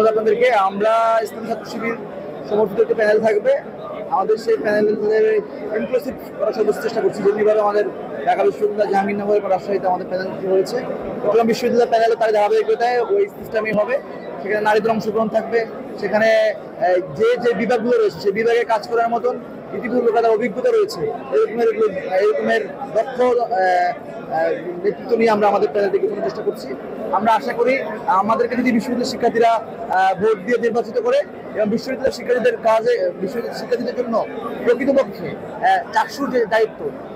আপনাদেরকে আমরা ইসলামী ছাত্র শিবির সমর্থিত একটি প্যানেল থাকবে। আমাদের সেই প্যানেলের ইনক্লুসিভ করার সর্বোচ্চ চেষ্টা করছি। যেমনিভাবে আমাদের ঢাকা বিশ্ববিদ্যালয়, জাহাঙ্গীরনগর এবং রাজশাহীতে আমাদের প্যানেল রয়েছে, চট্টগ্রাম বিশ্ববিদ্যালয় প্যানেলও তার ধারাবাহিকতায় ওই সিস্টেমই হবে। সেখানে নারীদের অংশগ্রহণ থাকবে। সেখানে যে যে বিভাগগুলো রয়েছে সেই বিভাগে কাজ করার মতন ইতিপূর্বে তাদের অভিজ্ঞতা রয়েছে, এরকমের দক্ষ নেতৃত্ব নিয়ে আমরা আমাদের প্যানেলটিকে গঠনের চেষ্টা করছি। আমরা আশা করি আমাদেরকে যদি বিশ্ববিদ্যালয়ের শিক্ষার্থীরা ভোট দিয়ে নির্বাচিত করে এবং বিশ্ববিদ্যালয়ের শিক্ষার্থীদের কাজে বিশ্ববিদ্যালয়ের শিক্ষার্থীদের জন্য প্রকৃতপক্ষে চাকসুর যে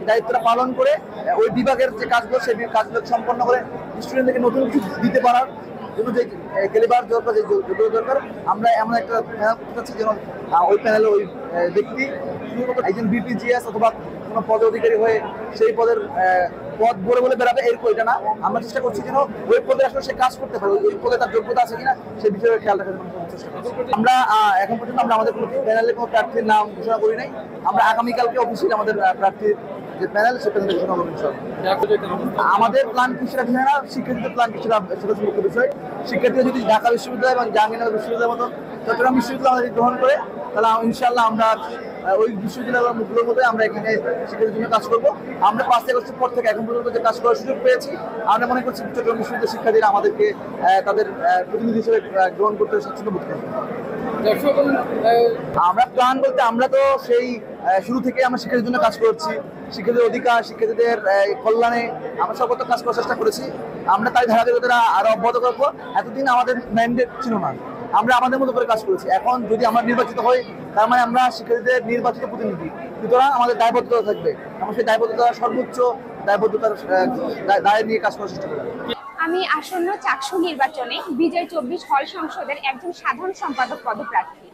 দায়িত্বটা পালন করে ওই বিভাগের যে কাজগুলো সেই কাজগুলো সম্পন্ন করে স্টুডেন্টদেরকে নতুন কিছু দিতে পারার জন্য যে ক্যালিবার দরকার, যে যোগ্যতা দরকার, আমরা এমন একটা প্যানেল করতে যেন ওই প্যানেলে ওই ব্যক্তি শুধুমাত্র একজন বিপিজিএস অথবা কোনো পদ অধিকারী হয়ে সেই পদের পদ বলে বেড়াবে এরকম এটা না। আমরা চেষ্টা করছি যেন ওই পদে আসলে সে কাজ করতে পারে, ওই পদে তার যোগ্যতা আছে কিনা সেই বিষয়ে খেয়াল রাখার জন্য চেষ্টা করছি। আমরা এখন পর্যন্ত আমরা আমাদের কোনো প্যানেলে কোনো প্রার্থীর নাম ঘোষণা করি নাই। আমরা আগামীকালকে অফিসিয়ালি আমাদের প্রার্থীর যে প্যানেল সে প্যানেল ঘোষণা করবেন। আমাদের প্ল্যান কি সেটা বিষয় না, শিক্ষার্থীদের প্ল্যান কি সেটা মুখ্য বিষয়। শিক্ষার্থীরা যদি ঢাকা বিশ্ববিদ্যালয় এবং জাহাঙ্গীরনগর বিশ্ববিদ্যালয়ের মতো চট্টগ্রাম বিশ্ববিদ্যালয় আমাদের গ্রহণ করে, তাহলে ইনশাআল্লাহ আমরা ওই বিশ্ববিদ্যালয়ের মুখগুলোর মধ্যে আমরা এখানে শিক্ষার্থীর জন্য কাজ করবো। আমরা 5 আগস্টের পর থেকে এখন পর্যন্ত যে কাজ করার সুযোগ পেয়েছি, আমরা মনে করছি চট্টগ্রাম বিশ্ববিদ্যালয়ের শিক্ষার্থীরা আমাদেরকে তাদের প্রতিনিধি হিসেবে গ্রহণ করতে স্বাচ্ছন্দ্য বোধ করবে। আমরা প্ল্যান বলতে আমরা তো সেই শুরু থেকে আমরা শিক্ষার্থীর জন্য কাজ করছি, শিক্ষার্থীদের অধিকার, শিক্ষার্থীদের কল্যাণে আমরা সর্বত্র কাজ করার চেষ্টা করেছি। আমরা তাই ধারাবাহিকতা আরো অব্যাহত করবো। এতদিন আমাদের ম্যান্ডেট ছিল না, আমরা আমাদের মতো করে কাজ করেছি। এখন যদি আমরা নির্বাচিত হই, তার মানে আমরা শিক্ষার্থীদের নির্বাচিত প্রতিনিধি, সুতরাং আমাদের দায়বদ্ধতা থাকবে। আমরা সেই দায়বদ্ধতা সর্বোচ্চ দায়বদ্ধতার দায় নিয়ে কাজ করার চেষ্টা করব। আমি আসন্ন চাকসু নির্বাচনে বিজয় 24 হল সংসদের একজন সাধারণ সম্পাদক পদপ্রার্থী।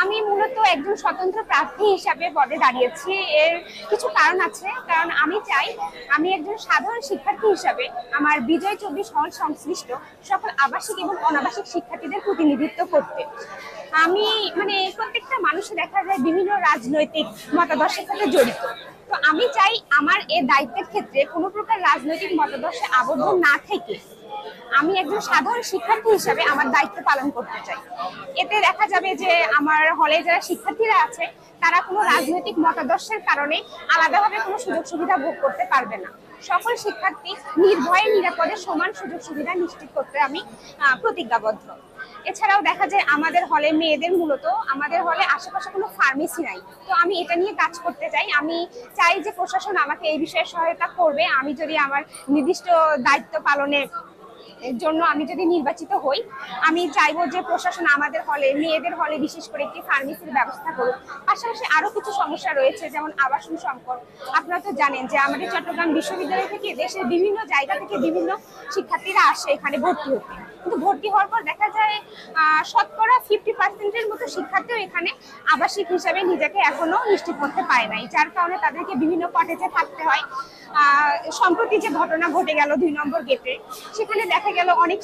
আমি মূলত একজন স্বতন্ত্র প্রার্থী হিসাবে পদে দাঁড়িয়েছি। এর কিছু কারণ আছে, কারণ আমি চাই আমি একজন সাধারণ শিক্ষার্থী হিসাবে আমার বিজয় 24 হল সংশ্লিষ্ট সকল আবাসিক এবং অনাবাসিক শিক্ষার্থীদের প্রতিনিধিত্ব করতে। আমি প্রত্যেকটা মানুষের দেখা যায় বিভিন্ন রাজনৈতিক মতাদর্শের সাথে জড়িত। তো আমি চাই আমার এই দায়িত্বের ক্ষেত্রে কোনো প্রকার রাজনৈতিক মতাদর্শে আবদ্ধ না থেকে আমি একজন সাধারণ শিক্ষার্থী হিসাবে আমার দায়িত্ব পালন করতে চাই। এতে দেখা যাবে যে আমার হলে যারা শিক্ষার্থীরা আছে তারা কোনো রাজনৈতিক মতাদর্শের কারণে আলাদাভাবে কোনো সুযোগ সুবিধা ভোগ করতে পারবে না। সকল শিক্ষার্থী নির্ভয়ে নিরাপদে সমান সুযোগ সুবিধা নিশ্চিত করতে আমি প্রতিজ্ঞাবদ্ধ। এছাড়াও দেখা যায় আমাদের হলে মেয়েদের মূলত আমাদের হলে আশেপাশে কোনো ফার্মেসি নাই। তো আমি এটা নিয়ে কাজ করতে চাই। আমি চাই যে প্রশাসন আমাকে এই বিষয়ে সহায়তা করবে। আমি যদি আমার নির্দিষ্ট দায়িত্ব পালনের জন্য আমি যদি নির্বাচিত হই, আমি চাইবো যে প্রশাসন আমাদের হলে, মেয়েদের হলে বিশেষ করে একটি ফার্মেসির ব্যবস্থা করুক। পাশাপাশি আরো কিছু সমস্যা রয়েছে, যেমন আবাসন সংকট। আপনারা তো জানেন যে আমাদের চট্টগ্রাম বিশ্ববিদ্যালয় থেকে দেশের বিভিন্ন জায়গা থেকে বিভিন্ন শিক্ষার্থীরা আসে এখানে ভর্তি হতে, কিন্তু ভর্তি হওয়ার পর দেখা যায় শতকরা 50% মতো শিক্ষার্থীও এখানে আবাসিক হিসাবে নিজেকে এখনো নিশ্চিত করতে পারে নাই, যার কারণে তাদেরকে বিভিন্ন কটেজে থাকতে হয়। সম্প্রতি যে ঘটনা ঘটে গেল 2 নম্বর গেটে, সেখানে দেখা গেল অনেক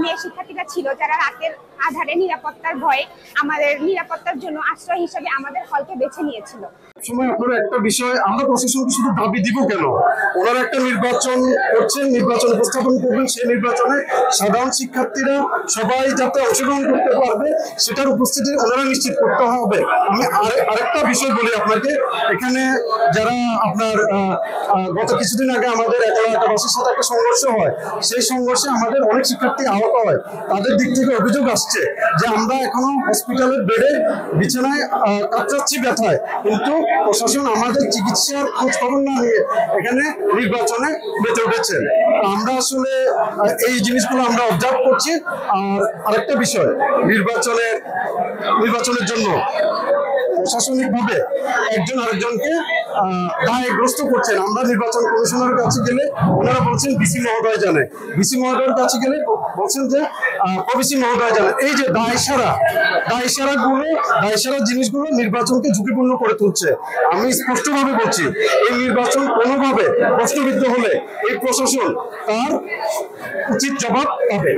মেয়ে শিক্ষার্থীরা ছিল যারা রাতের আধারে নিরাপত্তার ভয়ে আমাদের নিরাপত্তার জন্য আশ্রয় হিসেবে আমাদের হলকে বেছে নিয়েছিল। সময় আপনারা একটা বিষয়, আমরা প্রশাসনকে শুধু দাবি দিব কেন, ওনারা একটা নির্বাচন করছেন, নির্বাচন উপস্থাপন করবেন, সেই নির্বাচনে সাধারণ শিক্ষার্থীরা সবাই যাতে অংশগ্রহণ করতে পারবে সেটার উপস্থিতি ওনারা নিশ্চিত করতে হবে। আমি আরেকটা বিষয় বলি আপনাকে, এখানে যারা আপনার গত কিছুদিন আগে আমাদের এলাকাবাসীর সাথে একটা সংঘর্ষ হয়, সেই সংঘর্ষে আমাদের অনেক শিক্ষার্থী আহত হয়। তাদের দিক থেকে অভিযোগ আসছে যে আমরা এখনো হসপিটালের বেডে বিছানায় কাতরাচ্ছি ব্যথায়, কিন্তু প্রশাসন আমাদের চিকিৎসার খোঁজ খবর না নিয়ে এখানে নির্বাচনে মেতে উঠেছেন। আমরা আসলে এই জিনিসগুলো আমরা অবজার্ভ করছি। আর আরেকটা বিষয়, নির্বাচনের জন্য প্রশাসনিকভাবে একজন আরেকজনকে দায়গ্রস্ত করছেন। আমরা নির্বাচন কমিশনের কাছে গেলে ওনারা বলছেন ডিসি মহোদয় জানে, ডিসি মহোদয়ের কাছে গেলে বলছেন যে ওবিসি মহোদয় জানে। এই যে দায়সারা জিনিসগুলো নির্বাচনকে ঝুঁকিপূর্ণ করে তুলছে। আমি স্পষ্টভাবে বলছি, এই নির্বাচন কোনোভাবে প্রশ্নবিদ্ধ হলে এই প্রশাসন তার উচিত জবাব পাবে।